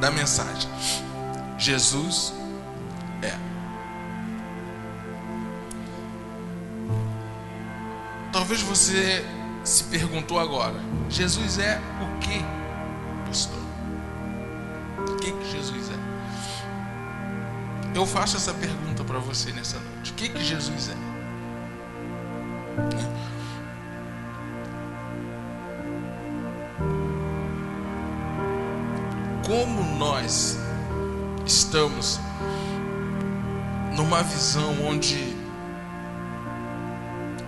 da mensagem. Jesus é. Talvez você se perguntou agora: Jesus é o quê, pastor? O que Jesus é? Eu faço essa pergunta para você nessa noite. O que Jesus é? Como nós estamos numa visão onde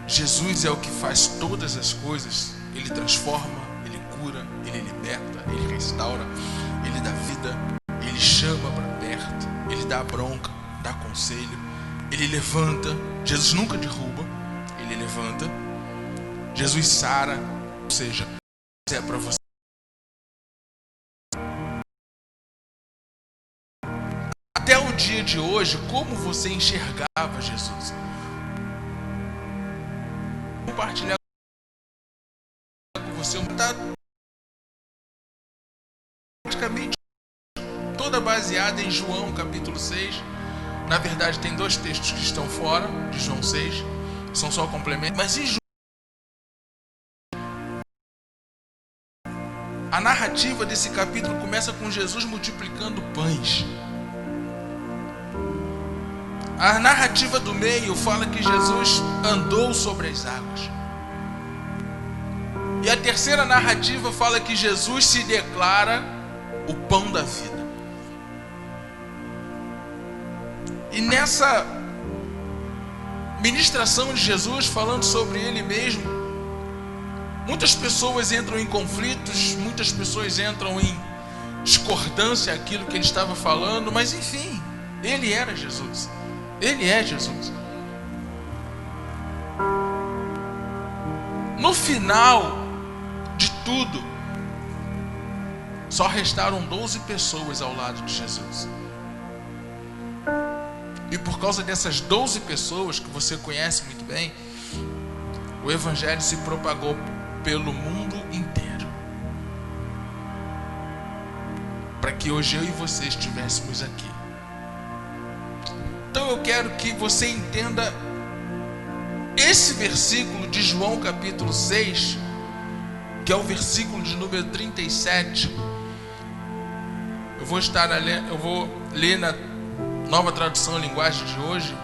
Jesus é o que faz todas as coisas, Ele transforma, Ele cura, Ele liberta, Ele restaura, Ele dá vida, Ele chama para perto, Ele dá bronca, dá conselho, Ele levanta. Jesus nunca derruba, Ele levanta. Jesus sara, ou seja, é para você. Até o dia de hoje, como você enxergava Jesus? Compartilhar com você está praticamente toda baseada em João capítulo 6. Na verdade tem dois textos que estão fora de João 6, são só complementos, mas em João, a narrativa desse capítulo começa com Jesus multiplicando pães. A narrativa do meio fala que Jesus andou sobre as águas. E a terceira narrativa fala que Jesus se declara o pão da vida. E nessa ministração de Jesus, falando sobre Ele mesmo, muitas pessoas entram em conflitos, muitas pessoas entram em discordância àquilo que Ele estava falando, mas enfim, Ele era Jesus. Ele é Jesus. No final de tudo, só restaram 12 pessoas ao lado de Jesus. E por causa dessas 12 pessoas que você conhece muito bem, o Evangelho se propagou pelo mundo inteiro, para que hoje eu e você estivéssemos aqui. Então eu quero que você entenda esse versículo de João capítulo 6, que é o versículo de número 37. Eu vou ler na Nova Tradução Linguagem de hoje,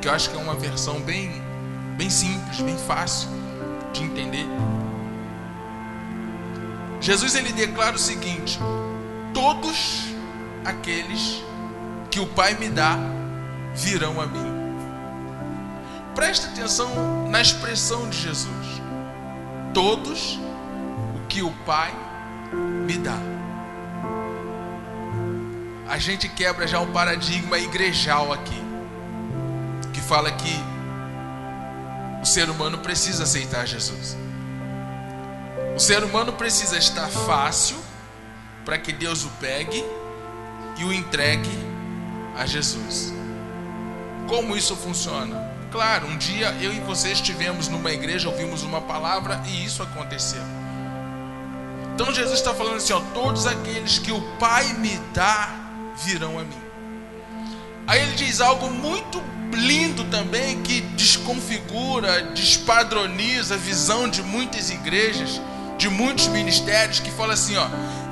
que eu acho que é uma versão bem simples, bem fácil de entender. Jesus ele declara o seguinte: todos aqueles que o Pai me dá virão a mim. Presta atenção na expressão de Jesus: todos o que o Pai me dá. A gente quebra já um paradigma igrejal aqui, que fala que o ser humano precisa aceitar Jesus. O ser humano precisa estar fácil para que Deus o pegue e o entregue a Jesus. Como isso funciona? Claro, um dia eu e você estivemos numa igreja, ouvimos uma palavra e isso aconteceu. Então Jesus está falando assim, todos aqueles que o Pai me dá virão a mim. Aí ele diz algo muito lindo também, que desconfigura, despadroniza a visão de muitas igrejas, de muitos ministérios, que fala assim,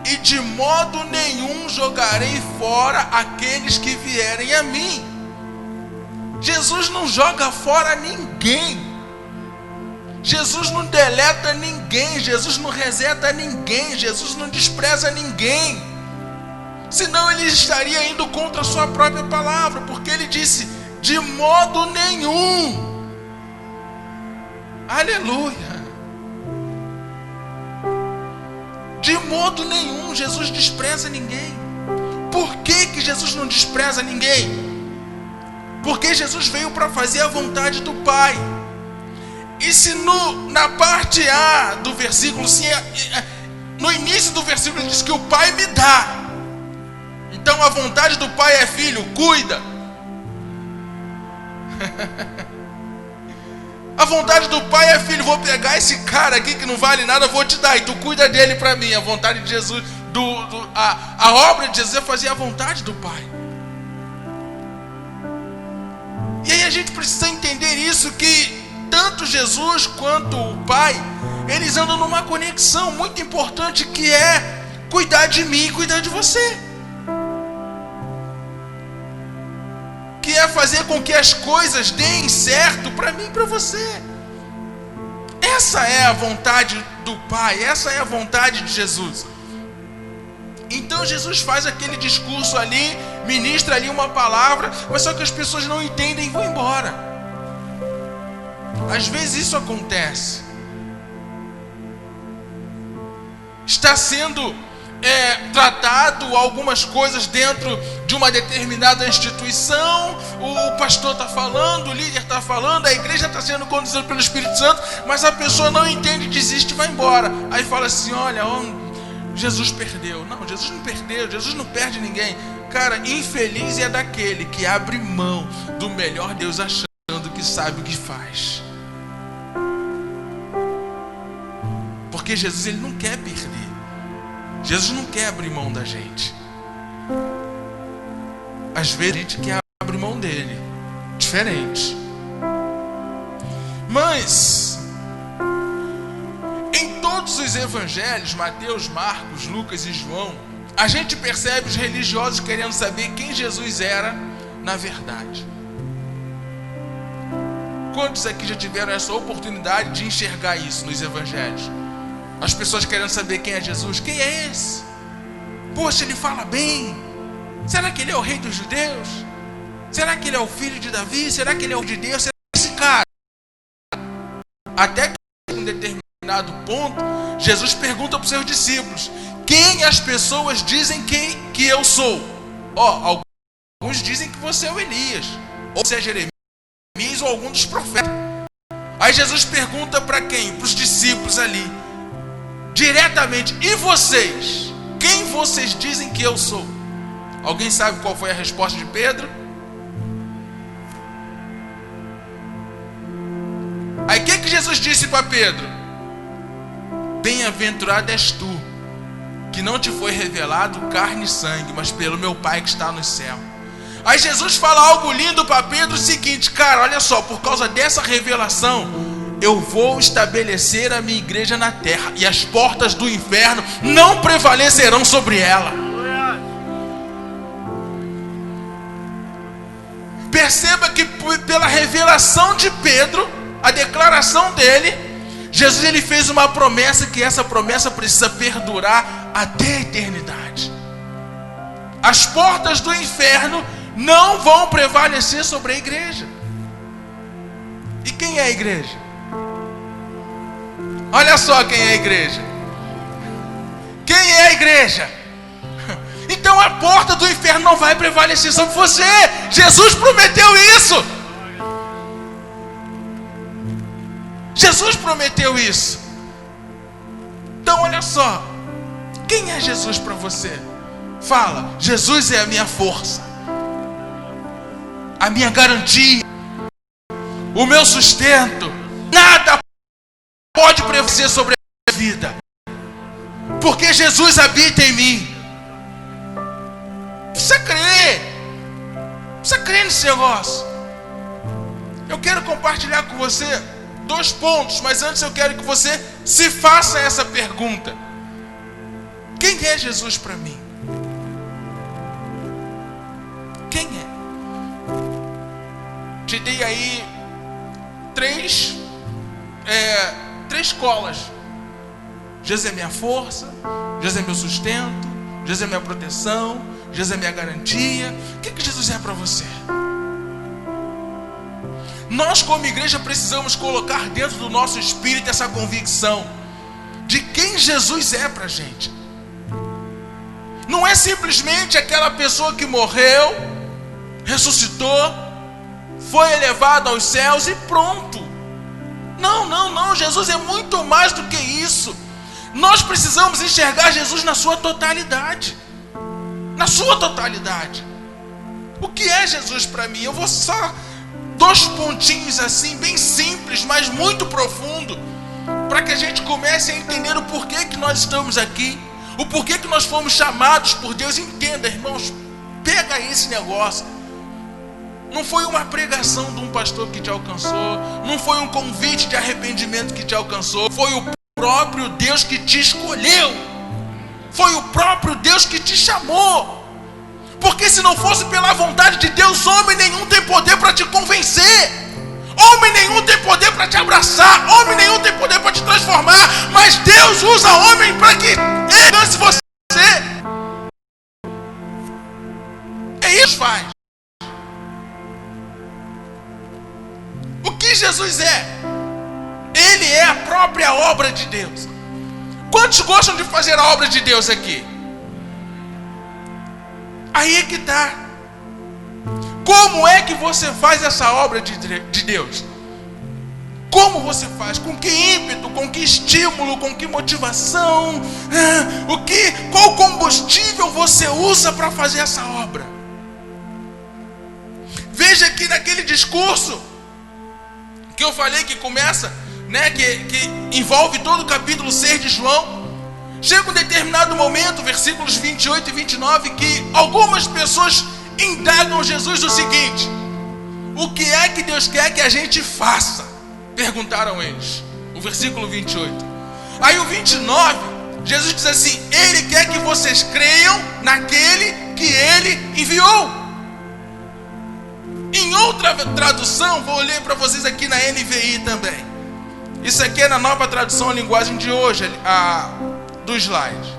e de modo nenhum jogarei fora aqueles que vierem a mim. Jesus não joga fora ninguém. Jesus não deleta ninguém. Jesus não reseta ninguém. Jesus não despreza ninguém. Senão ele estaria indo contra a sua própria palavra, porque ele disse, de modo nenhum. Aleluia. De modo nenhum, Jesus despreza ninguém. Por que Jesus não despreza ninguém? Porque Jesus veio para fazer a vontade do Pai. E se na parte A do versículo, no início do versículo ele diz que o Pai me dá. Então a vontade do Pai é: filho, cuida. A vontade do Pai é: filho, vou pegar esse cara aqui que não vale nada, vou te dar, e tu cuida dele para mim. A vontade de Jesus, a obra de Jesus é fazer a vontade do Pai. E aí a gente precisa entender isso, que tanto Jesus quanto o Pai, eles andam numa conexão muito importante, que é cuidar de mim e cuidar de você. Que é fazer com que as coisas deem certo para mim e para você. Essa é a vontade do Pai, essa é a vontade de Jesus. Então Jesus faz aquele discurso ali, ministra ali uma palavra, mas só que as pessoas não entendem e vão embora. Às vezes isso acontece. Está sendo tratado algumas coisas dentro de uma determinada instituição, o pastor está falando, o líder está falando, a igreja está sendo conduzida pelo Espírito Santo, mas a pessoa não entende, desiste e vai embora. Aí fala assim: olha, Jesus perdeu. Não, Jesus não perdeu, Jesus não perde ninguém. Cara, infeliz é daquele que abre mão do melhor Deus achando que sabe o que faz. Porque Jesus, ele não quer perder. Jesus não quer abrir mão da gente. Às vezes a gente quer abrir mão dele. Diferente. Mas em todos os evangelhos, Mateus, Marcos, Lucas e João, a gente percebe os religiosos querendo saber quem Jesus era na verdade. Quantos aqui já tiveram essa oportunidade de enxergar isso nos evangelhos? As pessoas querendo saber quem é Jesus. Quem é esse? Poxa, ele fala bem. Será que ele é o rei dos judeus? Será que ele é o filho de Davi? Será que ele é o de Deus? Será que esse cara? Até que em um determinado ponto, Jesus pergunta para os seus discípulos: quem as pessoas dizem que eu sou? Alguns dizem que você é o Elias, ou você é Jeremias, ou algum dos profetas. Aí Jesus pergunta para quem? Para os discípulos ali, diretamente: e vocês? Quem vocês dizem que eu sou? Alguém sabe qual foi a resposta de Pedro? Aí o que Jesus disse para Pedro? Bem-aventurado és tu, que não te foi revelado carne e sangue, mas pelo meu Pai que está no céu. Aí Jesus fala algo lindo para Pedro, o seguinte: cara, olha só, por causa dessa revelação, eu vou estabelecer a minha igreja na terra, e as portas do inferno não prevalecerão sobre ela. Perceba que pela revelação de Pedro, a declaração dele, Jesus, ele fez uma promessa, que essa promessa precisa perdurar até a eternidade. As portas do inferno não vão prevalecer sobre a igreja. E quem é a igreja? Olha só quem é a igreja. Quem é a igreja? Então a porta do inferno não vai prevalecer sobre você. Jesus prometeu isso. Jesus prometeu isso. Então olha só, quem é Jesus para você? Fala: Jesus é a minha força, a minha garantia, o meu sustento. Nada pode prevalecer sobre a minha vida, porque Jesus habita em mim. Precisa crer nesse negócio. Eu quero compartilhar com você 2 pontos, mas antes eu quero que você se faça essa pergunta: quem é Jesus para mim? Quem é? Te dei aí 3 colas. Jesus é minha força, Jesus é meu sustento, Jesus é minha proteção, Jesus é minha garantia. O que Jesus é para você? Nós, como igreja, precisamos colocar dentro do nosso espírito essa convicção de quem Jesus é para a gente. Não é simplesmente aquela pessoa que morreu, ressuscitou, foi elevado aos céus e pronto. Não, Jesus é muito mais do que isso. Nós precisamos enxergar Jesus na sua totalidade. Na sua totalidade. O que é Jesus para mim? Eu vou só 2 pontinhos assim, bem simples, mas muito profundo, para que a gente comece a entender o porquê que nós estamos aqui, o porquê que nós fomos chamados por Deus. Entenda, irmãos, pega esse negócio. Não foi uma pregação de um pastor que te alcançou, não foi um convite de arrependimento que te alcançou, foi o próprio Deus que te escolheu, foi o próprio Deus que te chamou. Porque se não fosse pela vontade de Deus, homem nenhum tem poder para te convencer, homem nenhum tem poder para te abraçar, homem nenhum tem poder para te transformar, mas Deus usa homem para que ele lance você. É isso que faz. O que Jesus é? Ele é a própria obra de Deus. Quantos gostam de fazer a obra de Deus aqui? Aí é que está. Como é que você faz essa obra de Deus? Como você faz? Com que ímpeto? Com que estímulo? Com que motivação? Qual combustível você usa para fazer essa obra? Veja que naquele discurso que eu falei que começa, que envolve todo o capítulo 6 de João, chega um determinado momento, versículos 28 e 29, que algumas pessoas indagam Jesus o seguinte: o que é que Deus quer que a gente faça? Perguntaram eles. O versículo 28. Aí o 29, Jesus diz assim: Ele quer que vocês creiam naquele que Ele enviou. Em outra tradução, vou ler para vocês aqui na NVI também. Isso aqui é na nova tradução, a linguagem de hoje, do slide.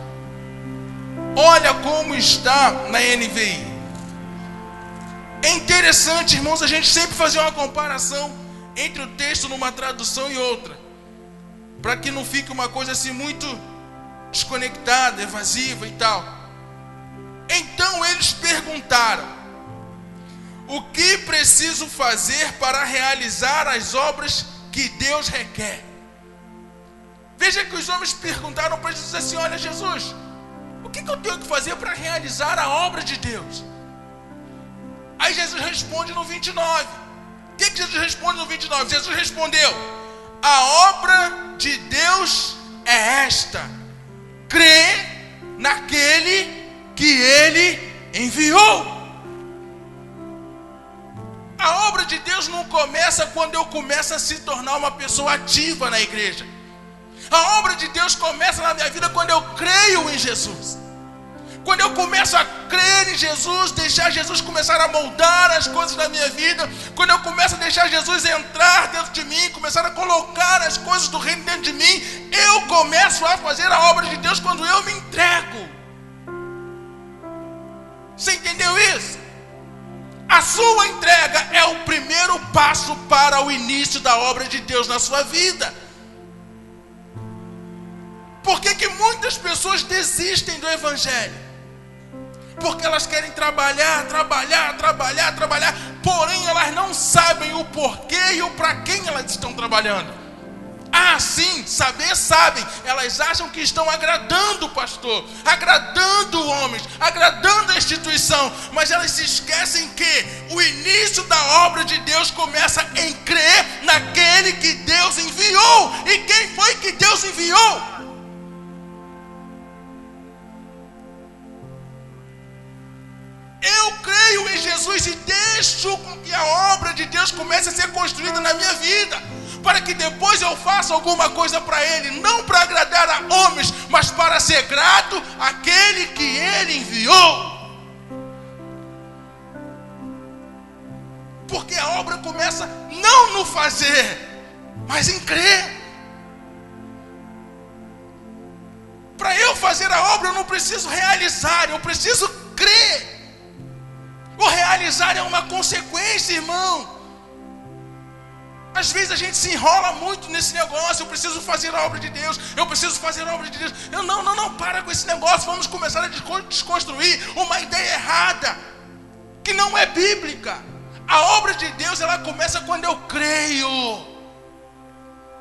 Olha como está na NVI. É interessante, irmãos, a gente sempre fazer uma comparação entre o texto numa tradução e outra, para que não fique uma coisa assim muito desconectada, evasiva e tal. Então eles perguntaram: o que preciso fazer para realizar as obras que Deus requer? Veja que os homens perguntaram para Jesus assim: olha, Jesus, o que eu tenho que fazer para realizar a obra de Deus? Aí Jesus responde no 29. O que Jesus responde no 29? Jesus respondeu: a obra de Deus é esta: crer naquele que Ele enviou. A obra de Deus não começa quando eu começo a se tornar uma pessoa ativa na igreja. A obra de Deus começa na minha vida quando eu creio em Jesus. Quando eu começo a crer em Jesus, deixar Jesus começar a moldar as coisas da minha vida, quando eu começo a deixar Jesus entrar dentro de mim, começar a colocar as coisas do reino dentro de mim, eu começo a fazer a obra de Deus quando eu me entrego. Você entendeu isso? A sua entrega é o primeiro passo para o início da obra de Deus na sua vida. Por que muitas pessoas desistem do Evangelho? Porque elas querem trabalhar, porém elas não sabem o porquê e o para quem elas estão trabalhando. Ah, sim, saber sabem, elas acham que estão agradando o pastor, agradando homens, agradando a instituição, mas elas se esquecem que o início da obra de Deus começa em crer naquele que Deus enviou. E quem foi que Deus enviou? Eu creio em Jesus e deixo com que a obra de Deus comece a ser construída na minha vida, para que depois eu faça alguma coisa para Ele, não para agradar a homens, mas para ser grato àquele que Ele enviou. Porque a obra começa não no fazer, mas em crer. Para eu fazer a obra eu não preciso realizar, eu preciso crer. O realizar é uma consequência, irmão. Às vezes a gente se enrola muito nesse negócio: eu preciso fazer a obra de Deus, eu preciso fazer a obra de Deus. Não, para com esse negócio. Vamos começar a desconstruir uma ideia errada, que não é bíblica. A obra de Deus, ela começa quando eu creio.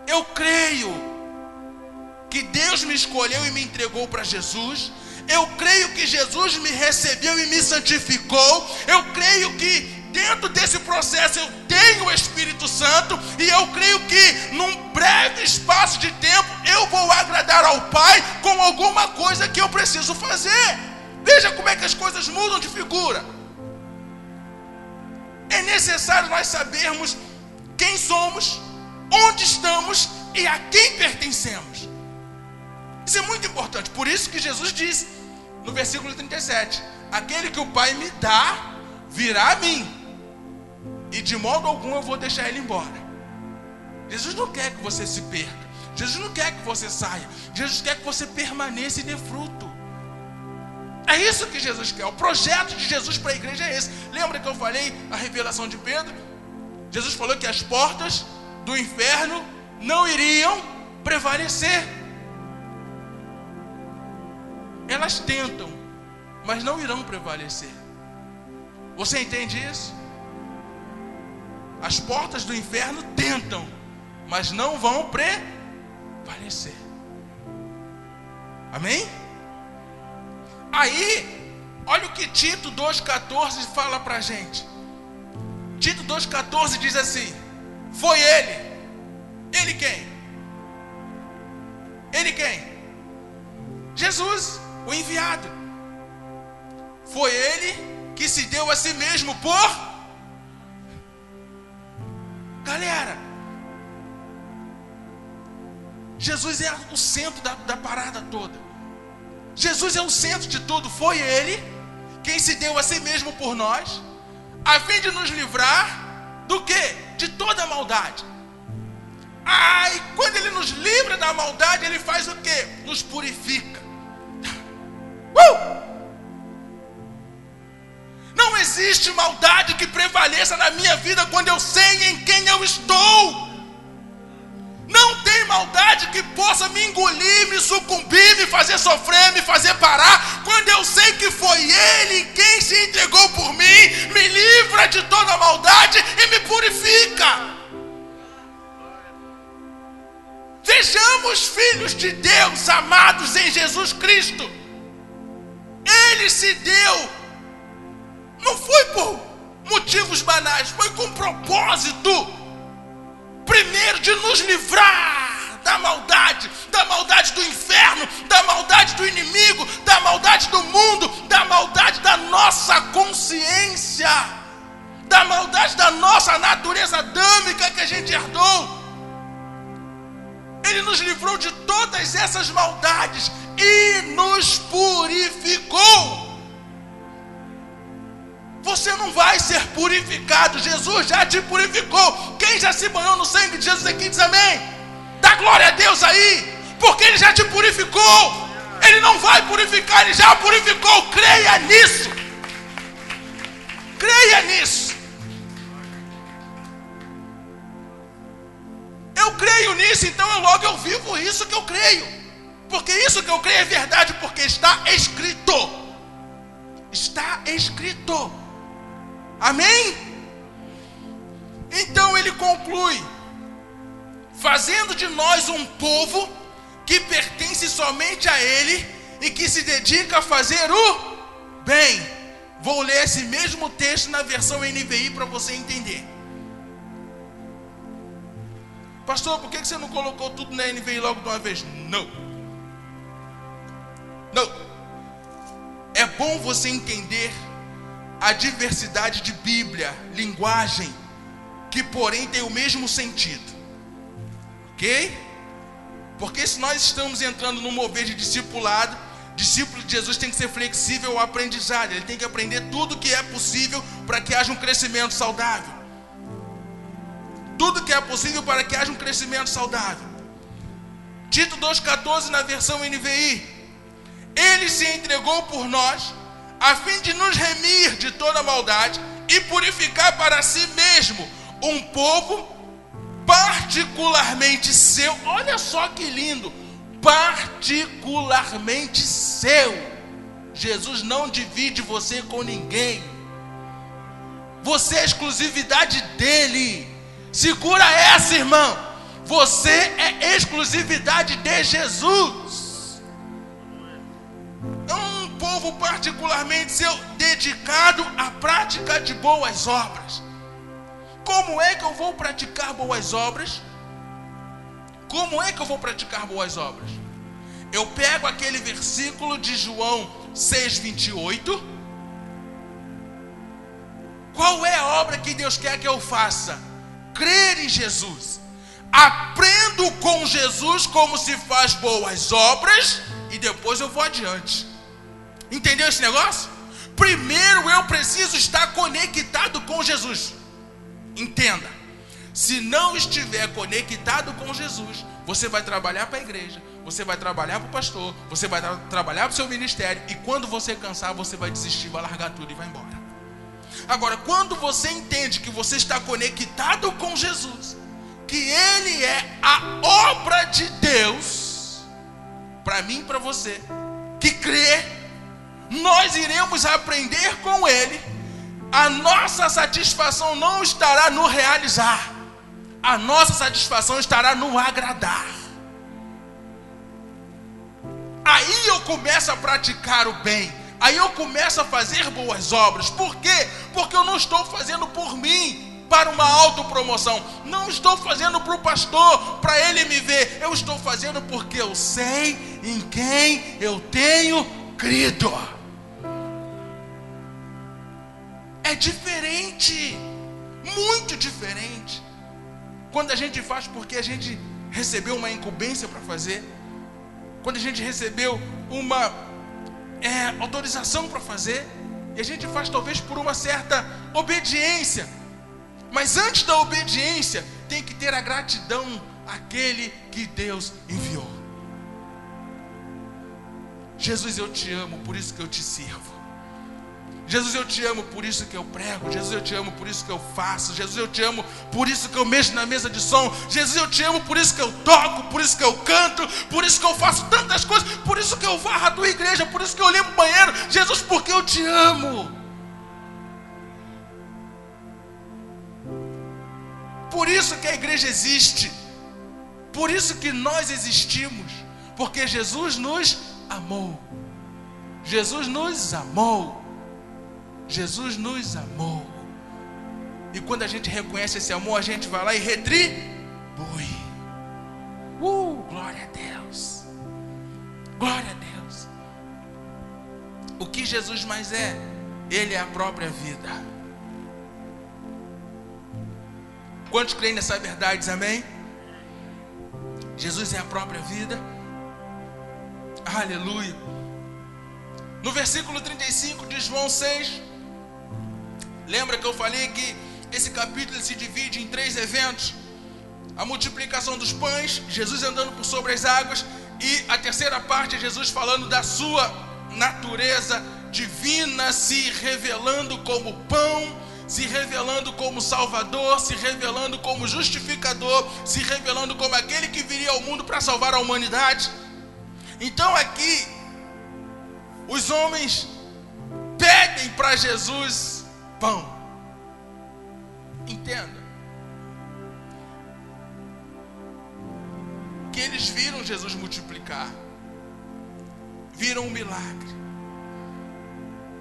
Eu creio que Deus me escolheu e me entregou para Jesus. Eu creio que Jesus me recebeu e me santificou. Eu creio que dentro desse processo eu tenho o Espírito Santo, e eu creio que num breve espaço de tempo eu vou agradar ao Pai com alguma coisa que eu preciso fazer. Veja como é que as coisas mudam de figura. É necessário nós sabermos quem somos, onde estamos e a quem pertencemos. Isso é muito importante. Por isso que Jesus disse no versículo 37: aquele que o Pai me dá virá a mim, e de modo algum eu vou deixar ele embora. Jesus não quer que você se perca. Jesus não quer que você saia. Jesus quer que você permaneça e dê fruto. É isso que Jesus quer. O projeto de Jesus para a igreja é esse. Lembra que eu falei a revelação de Pedro? Jesus falou que as portas do inferno não iriam prevalecer. Elas tentam, mas não irão prevalecer. Você entende isso? As portas do inferno tentam, mas não vão prevalecer. Amém? Aí, olha o que Tito 2,14 fala para a gente. Tito 2,14 diz assim: foi ele. Ele quem? Ele quem? Jesus, o enviado. Foi ele que se deu a si mesmo por... Galera, Jesus é o centro da parada toda. Jesus é o centro de tudo. Foi ele quem se deu a si mesmo por nós, a fim de nos livrar do quê? De toda a maldade. E quando ele nos livra da maldade, ele faz o quê? Nos purifica. Não existe maldade que prevaleça na minha vida quando eu sei em quem eu estou. Não tem maldade que possa me engolir, me sucumbir, me fazer sofrer, me fazer parar, quando eu sei que foi ele quem se entregou por mim, me livra de toda maldade e me purifica. Sejamos filhos de Deus, amados em Jesus Cristo. Ele se deu, não foi por motivos banais, foi com propósito. Primeiro, de nos livrar da maldade do inferno, da maldade do inimigo, da maldade do mundo, da maldade da nossa consciência, da maldade da nossa natureza adâmica que a gente herdou. Ele nos livrou de todas essas maldades e nos purificou. Você não vai ser purificado, Jesus já te purificou. Quem já se banhou no sangue de Jesus aqui diz amém. Dá glória a Deus aí, porque ele já te purificou. Ele não vai purificar, ele já purificou. Creia nisso. Creia nisso. Eu creio nisso, então eu vivo isso que eu creio. Porque isso que eu creio é verdade, porque está escrito. Está escrito. Amém? Então ele conclui: fazendo de nós um povo que pertence somente a ele e que se dedica a fazer o bem. Vou ler esse mesmo texto na versão NVI para você entender. Pastor, por que você não colocou tudo na NVI logo de uma vez? Não. É bom você entender a diversidade de Bíblia, linguagem, que porém tem o mesmo sentido. Ok? Porque se nós estamos entrando no mover de discipulado, discípulo de Jesus tem que ser flexível ao aprendizado. Ele tem que aprender tudo que é possível para que haja um crescimento saudável. Tudo que é possível para que haja um crescimento saudável. Tito 2,14 na versão NVI: ele se entregou por nós, a fim de nos remir de toda maldade e purificar para si mesmo um povo particularmente seu. Olha só que lindo, particularmente seu. Jesus não divide você com ninguém. Você é exclusividade dele. Segura essa, irmão. Você é exclusividade de Jesus. É um povo povo particularmente ser dedicado à prática de boas obras. Como é que eu vou praticar boas obras? Como é que eu vou praticar boas obras? Eu pego aquele versículo de João 6:28. Qual é a obra que Deus quer que eu faça? Crer em Jesus. Aprendo com Jesus como se faz boas obras e depois eu vou adiante. Entendeu esse negócio? Primeiro eu preciso estar conectado com Jesus. Entenda. Se não estiver conectado com Jesus, você vai trabalhar para a igreja, você vai trabalhar para o pastor, você vai trabalhar para o seu ministério, e quando você cansar, você vai desistir, vai largar tudo e vai embora. Agora, quando você entende que você está conectado com Jesus, que Ele é a obra de Deus, para mim e para você, que crê, nós iremos aprender com Ele. A nossa satisfação não estará no realizar, a nossa satisfação estará no agradar. Aí eu começo a praticar o bem, aí eu começo a fazer boas obras. Por quê? Porque eu não estou fazendo por mim, para uma autopromoção. Não estou fazendo para o pastor, para ele me ver. Eu estou fazendo porque eu sei em quem eu tenho crido. É diferente, muito diferente, quando a gente faz porque a gente recebeu uma incumbência para fazer, quando a gente recebeu uma autorização para fazer, e a gente faz talvez por uma certa obediência. Mas antes da obediência, tem que ter a gratidão àquele que Deus enviou. Jesus, eu te amo, por isso que eu te sirvo. Jesus, eu te amo, por isso que eu prego. Jesus, eu te amo, por isso que eu faço. Jesus, eu te amo, por isso que eu mexo na mesa de som. Jesus, eu te amo, por isso que eu toco, por isso que eu canto, por isso que eu faço tantas coisas, por isso que eu varro a tua igreja, por isso que eu limpo o banheiro. Jesus, porque eu te amo. Por isso que a igreja existe. Por isso que nós existimos. Porque Jesus nos amou. Jesus nos amou. Jesus nos amou. E quando a gente reconhece esse amor, a gente vai lá e retribui. Glória a Deus. Glória a Deus. O que Jesus mais é? Ele é a própria vida. Quantos creem nessa verdade, amém? Jesus é a própria vida. Aleluia. No versículo 35 de João 6, lembra que eu falei que esse capítulo se divide em 3 eventos? A multiplicação dos pães, Jesus andando por sobre as águas, e a terceira parte é Jesus falando da sua natureza divina, se revelando como pão, se revelando como salvador, se revelando como justificador, se revelando como aquele que viria ao mundo para salvar a humanidade. Então aqui os homens pedem para Jesus pão. Entenda que eles viram Jesus multiplicar, viram um milagre,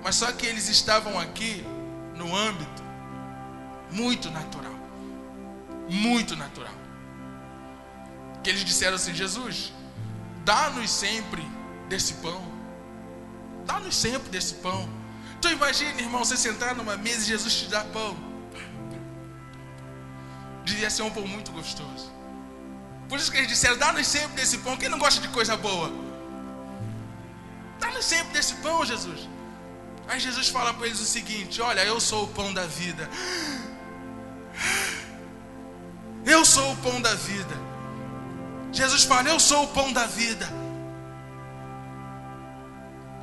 mas só que eles estavam aqui no âmbito muito natural, que eles disseram assim: Jesus, dá-nos sempre desse pão, dá-nos sempre desse pão. Tu imagina, irmão, você sentar numa mesa e Jesus te dá pão. Devia ser um pão muito gostoso. Por isso que eles disseram: dá-nos sempre desse pão. Quem não gosta de coisa boa? Dá-nos sempre desse pão, Jesus. Aí Jesus fala para eles o seguinte: olha, eu sou o pão da vida. Eu sou o pão da vida. Jesus fala: eu sou o pão da vida.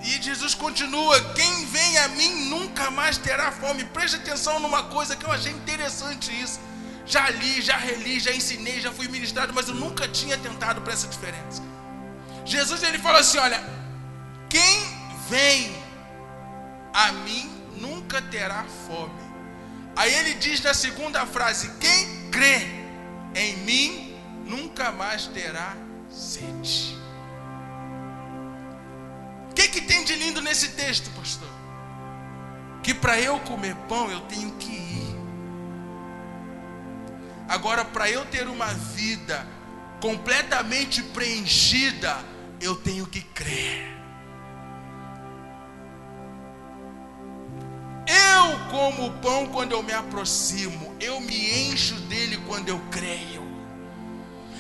E Jesus continua: quem vem a mim nunca mais terá fome. Preste atenção numa coisa que eu achei interessante isso. Já li, já reli, já ensinei, já fui ministrado, mas eu nunca tinha atentado para essa diferença. Jesus, ele fala assim: olha, quem vem a mim nunca terá fome. Aí ele diz na segunda frase: quem crê em mim nunca mais terá sede. O que que tem de lindo nesse texto, pastor? Que para eu comer pão eu tenho que ir. Agora, para eu ter uma vida completamente preenchida, eu tenho que crer. Eu como o pão quando eu me aproximo, eu me encho dele quando eu creio.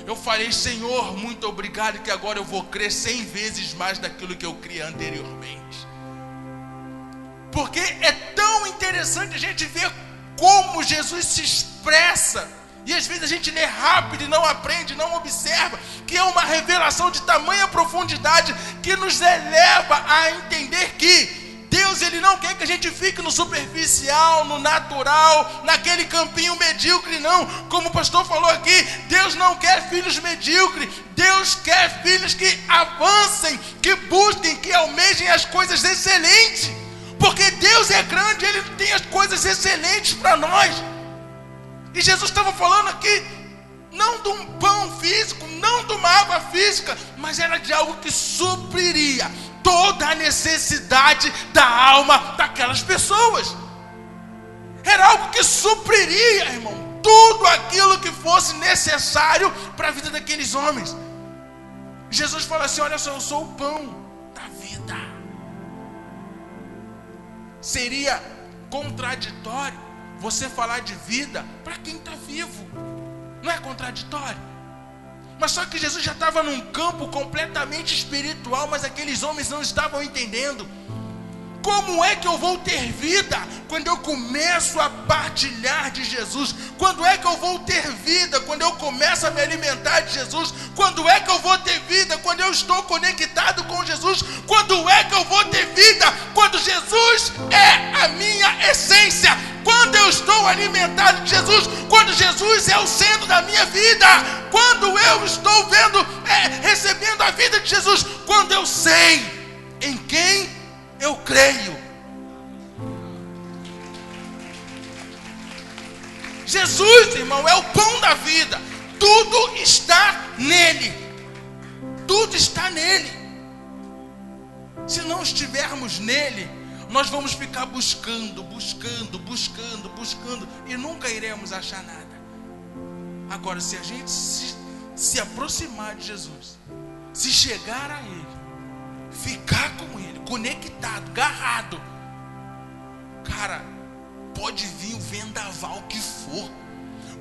Eu falei, Senhor, muito obrigado, que agora eu vou crer 100 vezes mais daquilo que eu criei anteriormente. Porque é tão interessante a gente ver como Jesus se expressa. E às vezes a gente lê rápido e não aprende, não observa, que é uma revelação de tamanha profundidade que nos eleva a entender que Deus, Ele não quer que a gente fique no superficial, no natural, naquele campinho medíocre, não. Como o pastor falou aqui, Deus não quer filhos medíocres. Deus quer filhos que avancem, que busquem, que almejem as coisas excelentes. Porque Deus é grande, Ele tem as coisas excelentes para nós. E Jesus estava falando aqui, não de um pão físico, não de uma água física, mas era de algo que supriria toda a necessidade da alma daquelas pessoas. Era algo que supriria, irmão, tudo aquilo que fosse necessário para a vida daqueles homens. Jesus fala assim, olha só, eu sou o pão da vida. Seria contraditório você falar de vida para quem está vivo. Não é contraditório? Mas só que Jesus já estava num campo completamente espiritual, mas aqueles homens não estavam entendendo. Como é que eu vou ter vida quando eu começo a partilhar de Jesus? Quando é que eu vou ter vida quando eu começo a me alimentar de Jesus? Quando é que eu vou ter vida quando eu estou conectado com Jesus? Quando é que eu vou ter vida quando Jesus é a minha essência? Quando eu estou alimentado de Jesus? Quando Jesus é o centro da minha vida? Quando eu estou recebendo a vida de Jesus? Quando eu sei em quem eu creio. Jesus, irmão, é o pão da vida. Tudo está nele. Tudo está nele. Se não estivermos nele, nós vamos ficar buscando e nunca iremos achar nada. Agora, se a gente se aproximar de Jesus, se chegar a Ele, ficar com Ele, conectado, agarrado, cara, pode vir o vendaval que for,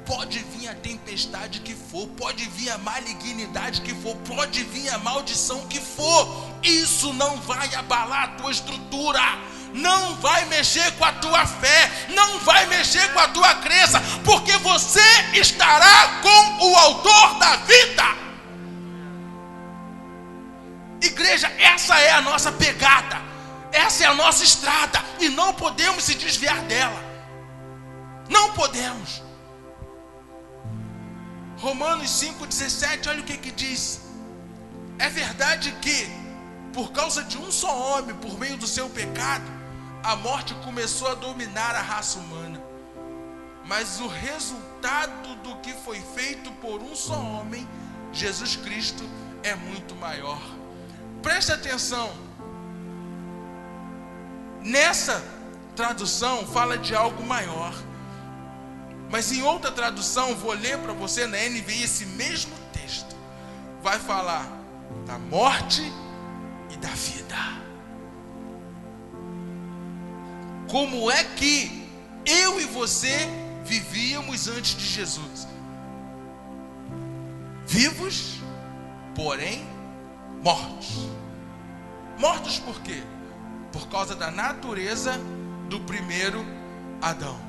pode vir a tempestade que for, pode vir a malignidade que for, pode vir a maldição que for, isso não vai abalar a tua estrutura, não vai mexer com a tua fé, não vai mexer com a tua crença, porque você estará com o autor da vida. Igreja, essa é a nossa pegada, essa é a nossa estrada, e não podemos se desviar dela, não podemos. Romanos 5,17, olha o que diz. É verdade que por causa de um só homem, por meio do seu pecado, a morte começou a dominar a raça humana, mas o resultado do que foi feito por um só homem, Jesus Cristo, é muito maior. Preste atenção, nessa tradução fala de algo maior, mas em outra tradução, vou ler para você na NVI esse mesmo texto, vai falar da morte e da vida. Como é que eu e você vivíamos antes de Jesus? Vivos, porém mortos. Mortos por quê? Por causa da natureza do primeiro Adão.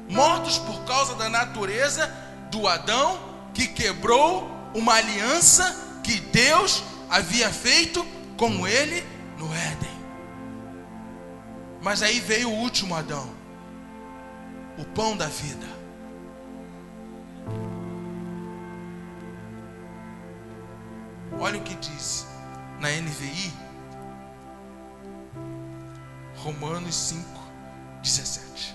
Mortos por causa da natureza do Adão que quebrou uma aliança que Deus havia feito com ele no Éden. Mas aí veio o último Adão, o pão da vida. Olha o que diz na NVI, Romanos 5,17.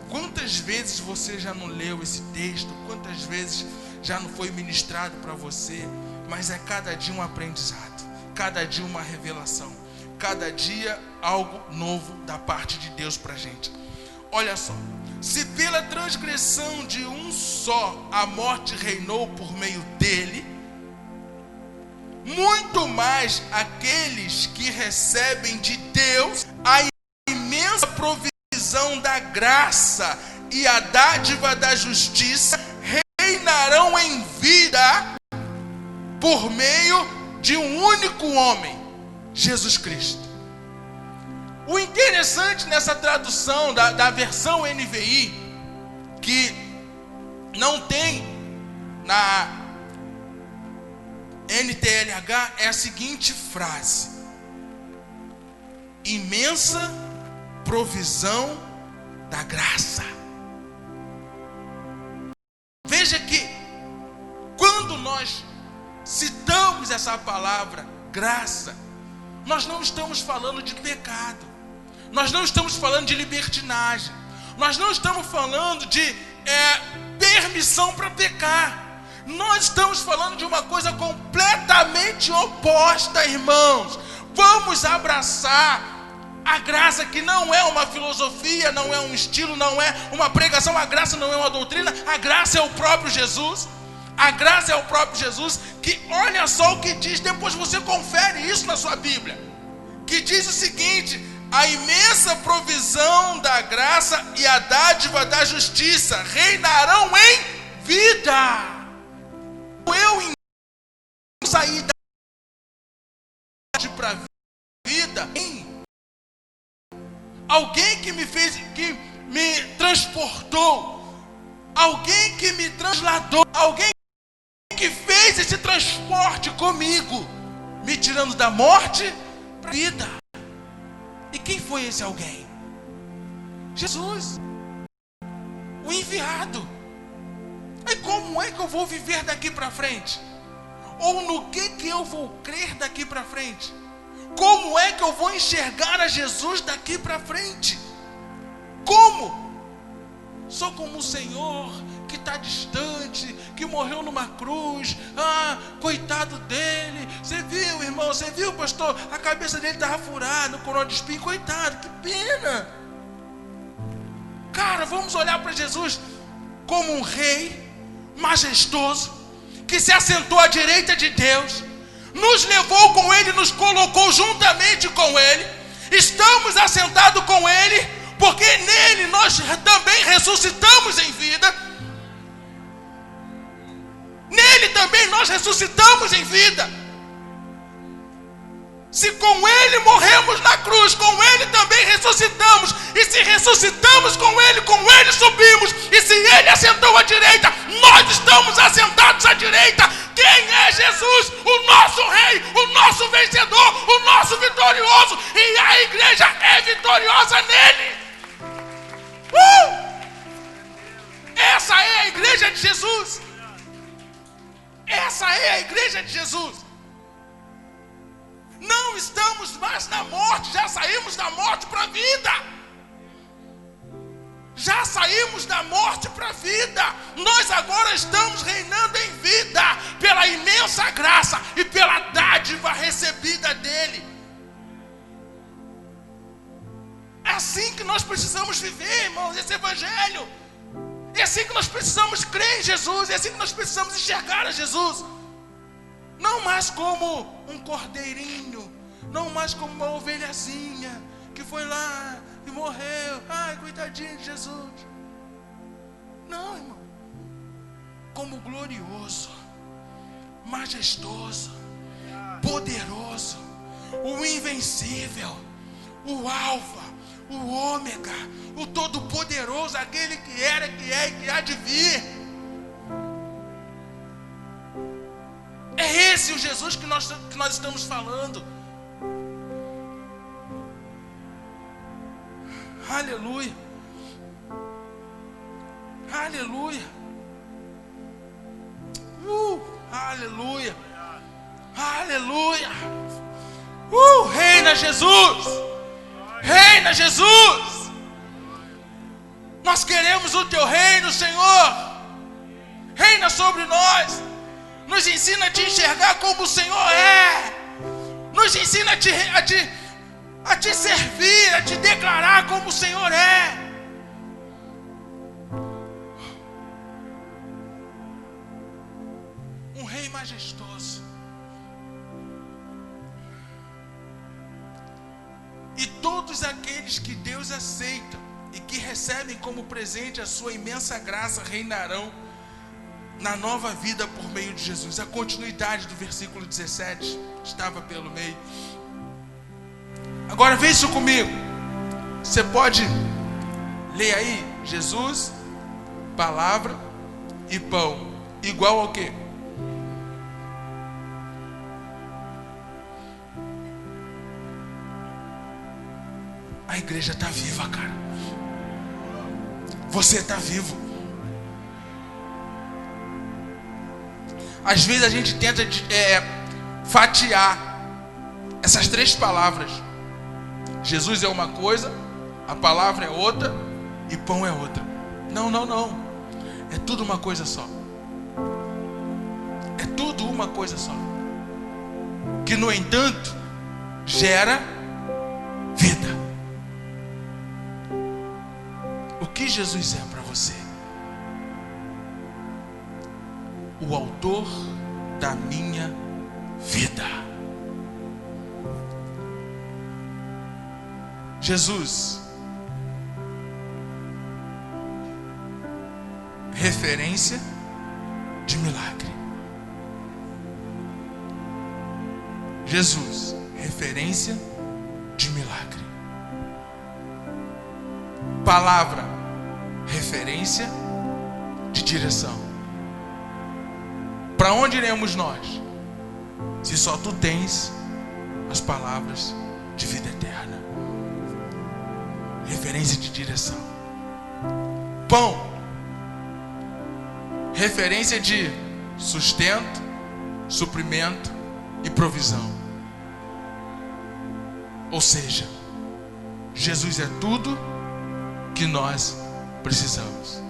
Quantas vezes você já não leu esse texto? Quantas vezes já não foi ministrado para você mas é cada dia um aprendizado, cada dia uma revelação, cada dia algo novo da parte de Deus para a gente. Olha só, se pela transgressão de um só a morte reinou por meio dele, muito mais aqueles que recebem de Deus a imensa provisão da graça e a dádiva da justiça reinarão em vida por meio de um único homem, Jesus Cristo. O interessante nessa tradução da versão NVI, que não tem na NTLH, é a seguinte frase: imensa provisão da graça. Veja que quando nós citamos essa palavra graça, nós não estamos falando de pecado, nós não estamos falando de libertinagem, nós não estamos falando de permissão para pecar. Nós estamos falando de uma coisa completamente oposta, irmãos. Vamos abraçar a graça, que não é uma filosofia, não é um estilo, não é uma pregação. A graça não é uma doutrina, a graça é o próprio Jesus. A graça é o próprio Jesus, que olha só o que diz, depois você confere isso na sua Bíblia, que diz o seguinte: a imensa provisão da graça e a dádiva da justiça reinarão em vida. Eu saí da morte para a vida, alguém que me fez, que me transportou, alguém que me transladou, alguém que fez esse transporte comigo, me tirando da morte para a vida. E quem foi esse alguém? Jesus, o enviado. E como é que eu vou viver daqui para frente? Ou no que eu vou crer daqui para frente? Como é que eu vou enxergar a Jesus daqui para frente? Como? Só como o Senhor que está distante, que morreu numa cruz. Coitado dele. Você viu, irmão? Você viu, pastor? A cabeça dele estava furada, coroa de espinho. Coitado, que pena. Cara, vamos olhar para Jesus como um rei majestoso, que se assentou à direita de Deus, nos levou com ele, nos colocou juntamente com ele. Estamos assentados com ele, porque nele nós também ressuscitamos em vida. Nele também nós ressuscitamos em vida. Se com ele morremos na cruz, com ele também ressuscitamos. E se ressuscitamos com ele subimos. E se ele assentou à direita, nós estamos assentados à direita. Quem é Jesus? O nosso rei, o nosso vencedor, o nosso vitorioso. E a igreja é vitoriosa nele. Essa é a igreja de Jesus. Essa é a igreja de Jesus. Não estamos mais na morte, já saímos da morte para a vida. Já saímos da morte para a vida. Nós agora estamos reinando em vida, pela imensa graça e pela dádiva recebida dele. É assim que nós precisamos viver, irmãos, esse evangelho. É assim que nós precisamos crer em Jesus. É assim que nós precisamos enxergar a Jesus. Não mais como um cordeirinho, não mais como uma ovelhazinha que foi lá e morreu. Ai, coitadinho de Jesus. Não, irmão. Como glorioso, majestoso, poderoso, o invencível, o alfa, o ômega, o todo-poderoso, aquele que era, que é e que há de vir. É esse o Jesus que nós estamos falando. Aleluia. Aleluia. Aleluia. Aleluia. Reina Jesus. Reina Jesus. Nós queremos o teu reino, Senhor. Reina sobre nós. Nos ensina a te enxergar como o Senhor é. Nos ensina a te servir, a te declarar como o Senhor é. Um rei majestoso. E todos aqueles que Deus aceita e que recebem como presente a sua imensa graça reinarão na nova vida por meio de Jesus. A continuidade do versículo 17 estava pelo meio. Agora vê isso comigo. Você pode ler aí: Jesus, palavra e pão, igual ao quê? A igreja está viva, cara. Você está vivo. Às vezes a gente tenta fatiar essas três palavras. Jesus é uma coisa, a palavra é outra e pão é outra. Não. É tudo uma coisa só. É tudo uma coisa só. Que, no entanto, gera vida. O que Jesus é para você? O autor da minha vida. Jesus, referência de milagre. Jesus, referência de milagre. Palavra, referência de direção. Para onde iremos nós, se só tu tens as palavras de vida eterna? Referência de direção. Pão, referência de sustento, suprimento e provisão. Ou seja, Jesus é tudo que nós precisamos.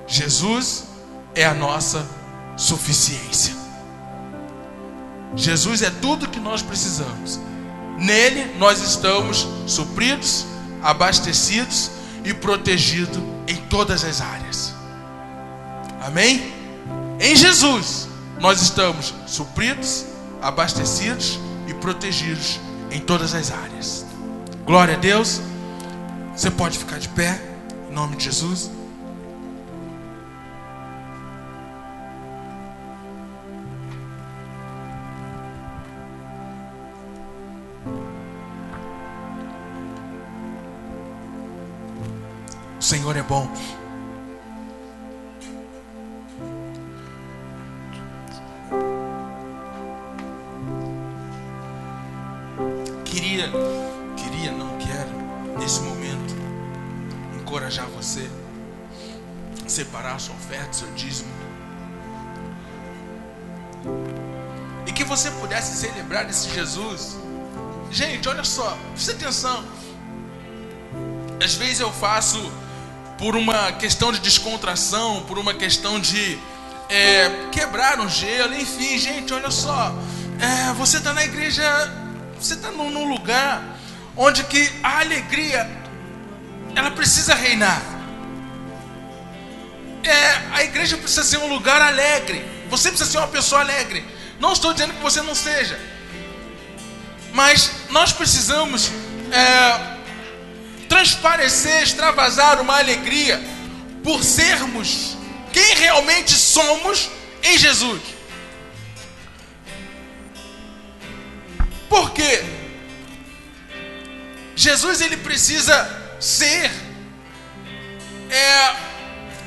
Jesus é a nossa suficiência. Jesus é tudo que nós precisamos. Nele nós estamos supridos, abastecidos e protegidos em todas as áreas. Amém? Em Jesus nós estamos supridos, abastecidos e protegidos em todas as áreas. Glória a Deus. Você pode ficar de pé, em nome de Jesus. O Senhor é bom. Quero nesse momento encorajar você a separar a sua oferta, seu dízimo, e que você pudesse celebrar esse Jesus. Gente, olha só, presta atenção. Às vezes eu faço por uma questão de descontração, por uma questão de quebrar um gelo, enfim. Gente, olha só, você está na igreja, você está num lugar onde que a alegria, ela precisa reinar. A igreja precisa ser um lugar alegre. Você precisa ser uma pessoa alegre. Não estou dizendo que você não seja, mas nós precisamos transparecer, extravasar uma alegria por sermos quem realmente somos em Jesus. Por quê? Jesus, ele precisa ser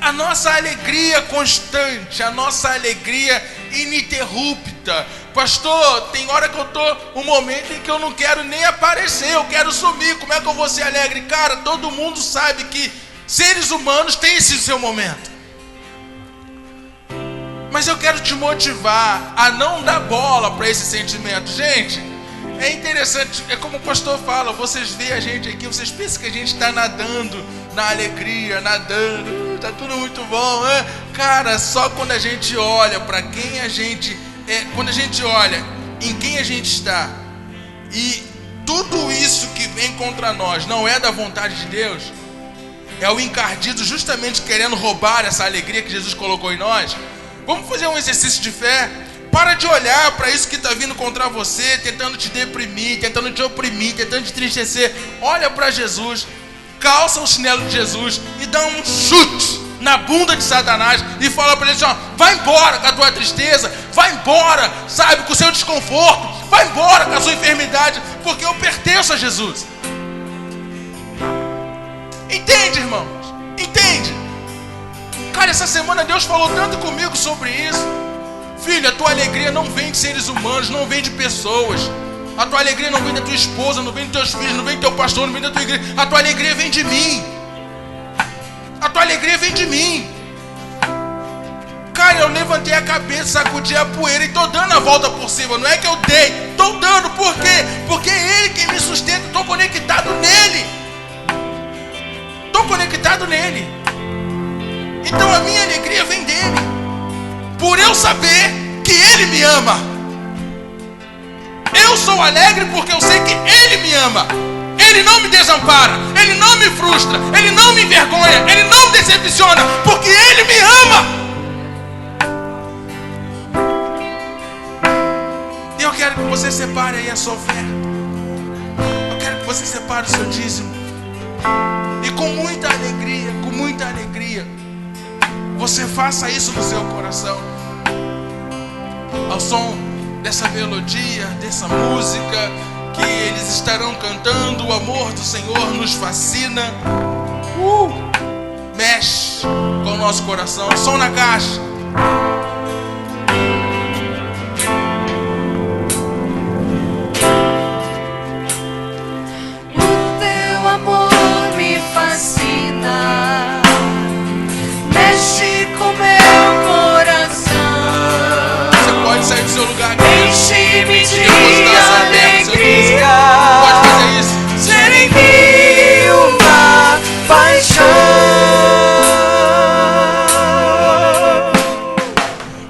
a nossa alegria constante, a nossa alegria ininterrupta. Pastor, tem hora que eu estou um momento em que eu não quero nem aparecer, eu quero sumir. Como é que eu vou ser alegre? Cara, todo mundo sabe que seres humanos têm esse seu momento. Mas eu quero te motivar a não dar bola para esse sentimento. Gente, é interessante, é como o pastor fala, vocês veem a gente aqui, vocês pensam que a gente está nadando na alegria, nadando. tá tudo muito bom, né? Cara, só quando a gente olha para quem a gente é, quando a gente olha em quem a gente está, e tudo isso que vem contra nós não é da vontade de Deus, é o encardido justamente querendo roubar essa alegria que Jesus colocou em nós. Vamos fazer um exercício de fé. Para de olhar para isso que está vindo contra você, tentando te deprimir, tentando te oprimir, tentando te entristecer. Olha para Jesus, calça o chinelo de Jesus e dá um chute na bunda de Satanás e fala para ele assim, ó, vai embora com a tua tristeza, vai embora, sabe, com o seu desconforto, vai embora com a sua enfermidade, porque eu pertenço a Jesus. Entende, irmãos? Entende? Cara, essa semana Deus falou tanto comigo sobre isso. Filho, a tua alegria não vem de seres humanos, não vem de pessoas. A tua alegria não vem da tua esposa, não vem dos teus filhos, não vem do teu pastor, não vem da tua igreja. A tua alegria vem de mim. A tua alegria vem de mim. Cara, eu levantei a cabeça, sacudi a poeira e tô dando a volta por cima. Não é que eu dei, tô dando. Por quê? Porque é Ele que me sustenta. Tô conectado nele. Tô conectado nele. Então a minha alegria vem dele. Por eu saber que Ele me ama. Eu sou alegre porque eu sei que Ele me ama. Ele não me desampara, Ele não me frustra, Ele não me envergonha, Ele não me decepciona, porque Ele me ama. E eu quero que você separe aí a sua oferta. Eu quero que você separe o seu dízimo. E com muita alegria, você faça isso no seu coração. Ao som dessa melodia, dessa música que eles estarão cantando, o amor do Senhor nos fascina. Mexe com o nosso coração. Som na caixa. O teu amor me fascina, mexe com meu coração. Você pode sair do seu lugar aqui. Enche-me de alegria. Pode fazer isso. Ser em mim uma paixão.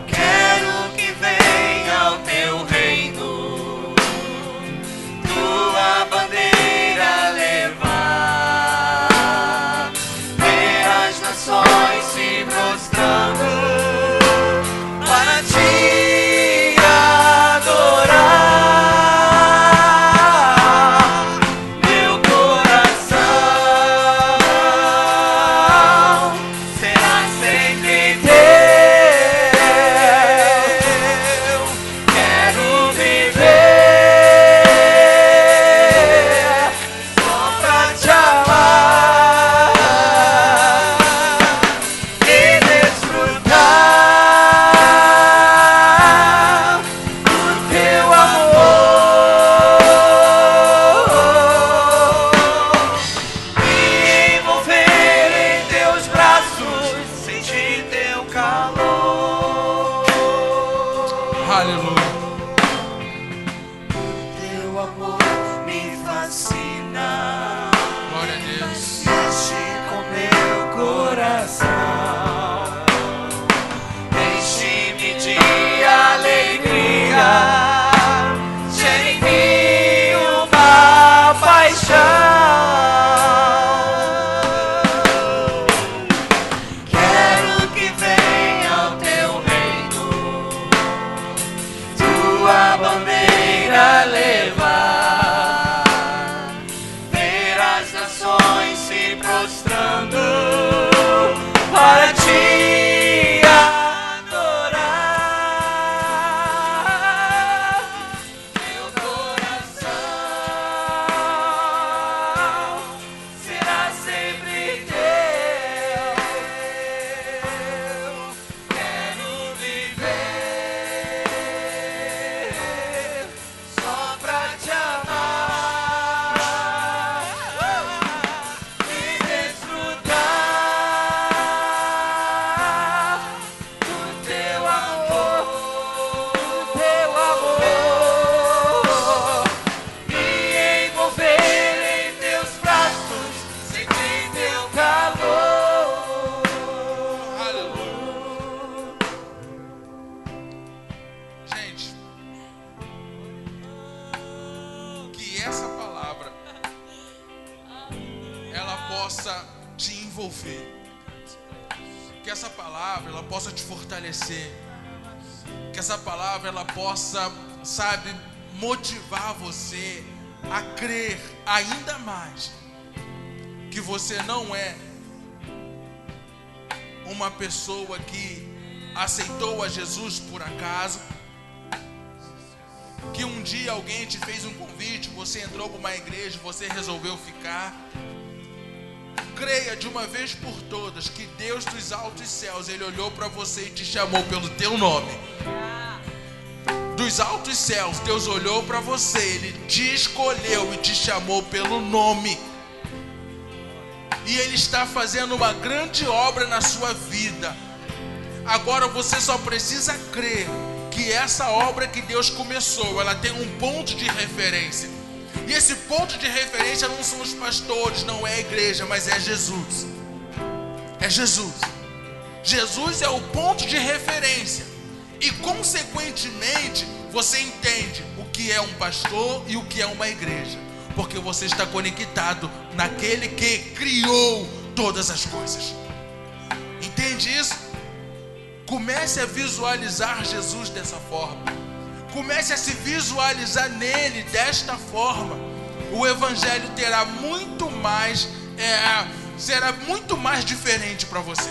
Quero que venha o teu reino, tua bandeira levar, ver as nações se prostrando para te adorar. Meu coração será sempre teu. Quero viver só pra te amar e desfrutar do teu amor, me envolver em teus braços, sentir teu calor. Aleluia. Teu amor me fascina, Glória a Deus. mexe com meu coração, enche-me de alegria, gera em mim uma paixão. Quero que venha o teu reino, tua bandeira levar, essa palavra ela possa te envolver, que essa palavra ela possa te fortalecer, que essa palavra ela possa, sabe, motivar você a crer ainda mais que você não é uma pessoa que aceitou a Jesus por acaso, que um dia alguém te fez um convite, você entrou para uma igreja, você resolveu ficar. Creia de uma vez por todas que Deus dos altos céus, Ele olhou para você e te chamou pelo teu nome. Dos altos céus, Deus olhou para você, Ele te escolheu e te chamou pelo nome. E Ele está fazendo uma grande obra na sua vida. Agora você só precisa crer que essa obra que Deus começou, ela tem um ponto de referência. E esse ponto de referência não são os pastores, não é a igreja, mas é Jesus. É Jesus. Jesus é o ponto de referência. E consequentemente, você entende o que é um pastor e o que é uma igreja. Porque você está conectado naquele que criou todas as coisas. Entende isso? Comece a visualizar Jesus dessa forma. Comece a se visualizar nele desta forma. O evangelho terá muito mais, será muito mais diferente para você.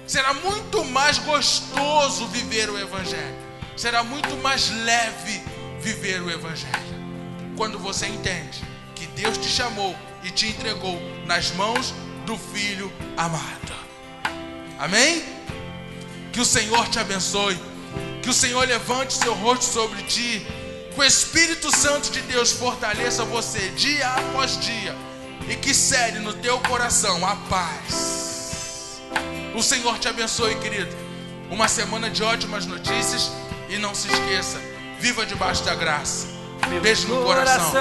Será muito mais gostoso viver o evangelho. Será muito mais leve viver o evangelho. Quando você entende que Deus te chamou e te entregou nas mãos do Filho amado. Amém? Que o Senhor te abençoe. Que o Senhor levante seu rosto sobre ti. Que o Espírito Santo de Deus fortaleça você dia após dia. E que cele no teu coração a paz. O Senhor te abençoe, querido. Uma semana de ótimas notícias. E não se esqueça, viva debaixo da graça. Beijo no coração.